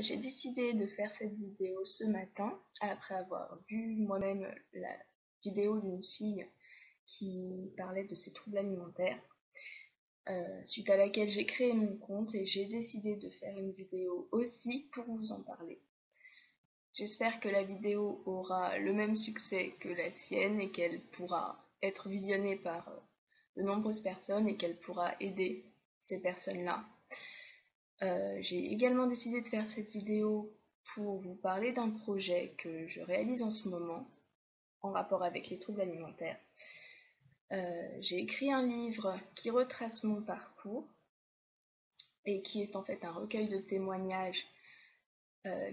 J'ai décidé de faire cette vidéo ce matin après avoir vu moi-même la vidéo d'une fille qui parlait de ses troubles alimentaires, suite à laquelle j'ai créé mon compte et j'ai décidé de faire une vidéo aussi pour vous en parler. J'espère que la vidéo aura le même succès que la sienne et qu'elle pourra être visionnée par de nombreuses personnes et qu'elle pourra aider ces personnes-là. J'ai également décidé de faire cette vidéo pour vous parler d'un projet que je réalise en ce moment en rapport avec les troubles alimentaires. J'ai écrit un livre qui retrace mon parcours et qui est en fait un recueil de témoignages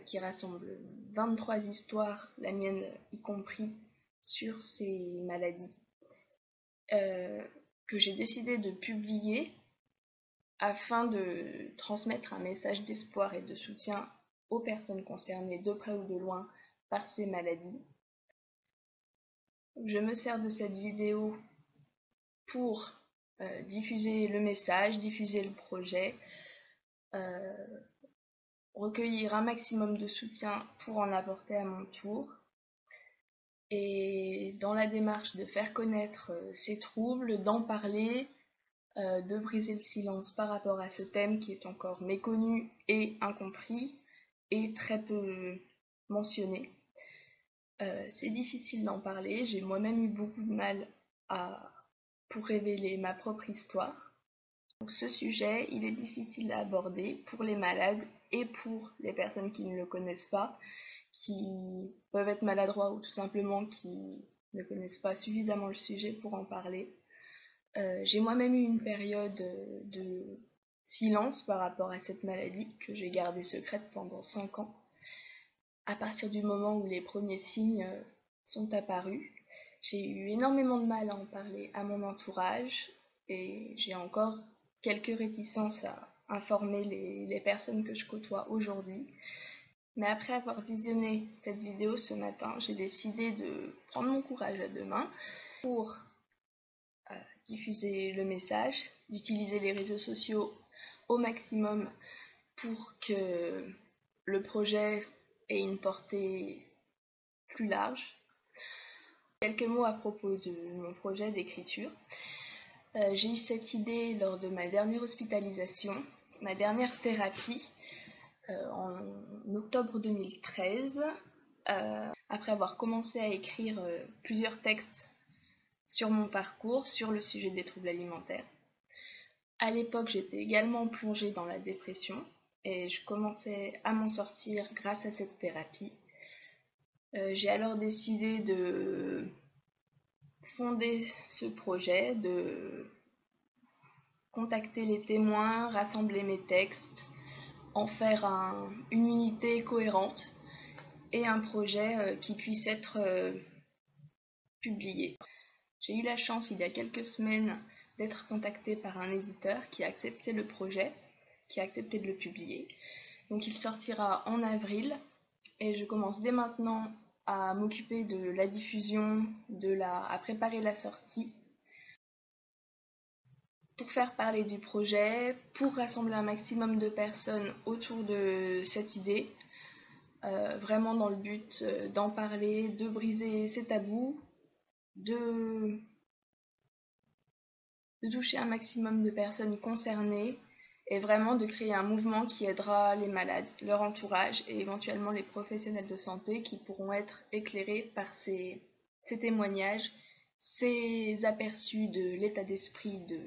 qui rassemble 23 histoires, la mienne y compris, sur ces maladies que j'ai décidé de publier afin de transmettre un message d'espoir et de soutien aux personnes concernées de près ou de loin par ces maladies. Je me sers de cette vidéo pour diffuser le message, diffuser le projet, recueillir un maximum de soutien pour en apporter à mon tour. Et dans la démarche de faire connaître ces troubles, d'en parler, de briser le silence par rapport à ce thème qui est encore méconnu et incompris et très peu mentionné. C'est difficile d'en parler, j'ai moi-même eu beaucoup de mal pour révéler ma propre histoire. Donc ce sujet, il est difficile à aborder pour les malades et pour les personnes qui ne le connaissent pas, qui peuvent être maladroits ou tout simplement qui ne connaissent pas suffisamment le sujet pour en parler. J'ai moi-même eu une période de silence par rapport à cette maladie que j'ai gardée secrète pendant 5 ans. À partir du moment où les premiers signes sont apparus, j'ai eu énormément de mal à en parler à mon entourage et j'ai encore quelques réticences à informer les personnes que je côtoie aujourd'hui. Mais après avoir visionné cette vidéo ce matin, j'ai décidé de prendre mon courage à deux mains pour diffuser le message, d'utiliser les réseaux sociaux au maximum pour que le projet ait une portée plus large. Quelques mots à propos de mon projet d'écriture. J'ai eu cette idée lors de ma dernière hospitalisation, ma dernière thérapie, en octobre 2013, après avoir commencé à écrire plusieurs textes sur mon parcours, sur le sujet des troubles alimentaires. À l'époque, j'étais également plongée dans la dépression et je commençais à m'en sortir grâce à cette thérapie. J'ai alors décidé de fonder ce projet, de contacter les témoins, rassembler mes textes, en faire une unité cohérente et un projet qui puisse être publié. J'ai eu la chance il y a quelques semaines d'être contactée par un éditeur qui a accepté le projet, qui a accepté de le publier. Donc il sortira en avril et je commence dès maintenant à m'occuper de la diffusion, à préparer la sortie, pour faire parler du projet, pour rassembler un maximum de personnes autour de cette idée, vraiment dans le but d'en parler, de briser ces tabous, de toucher un maximum de personnes concernées et vraiment de créer un mouvement qui aidera les malades, leur entourage et éventuellement les professionnels de santé qui pourront être éclairés par ces témoignages, ces aperçus de l'état d'esprit de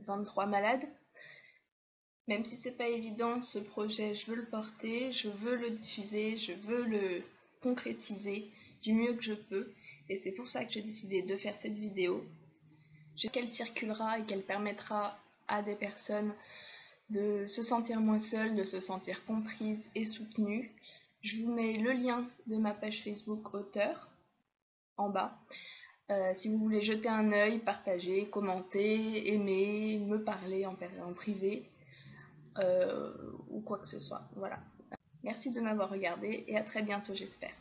23 malades. Même si c'est pas évident, ce projet, je veux le porter, je veux le diffuser, je veux le concrétiser du mieux que je peux et c'est pour ça que j'ai décidé de faire cette vidéo. Qu'elle circulera et qu'elle permettra à des personnes de se sentir moins seules, de se sentir comprises et soutenues. Je vous mets le lien de ma page Facebook auteur en bas. Si vous voulez jeter un œil, partager, commenter, aimer, me parler en privé ou quoi que ce soit. Voilà. Merci de m'avoir regardé et à très bientôt j'espère.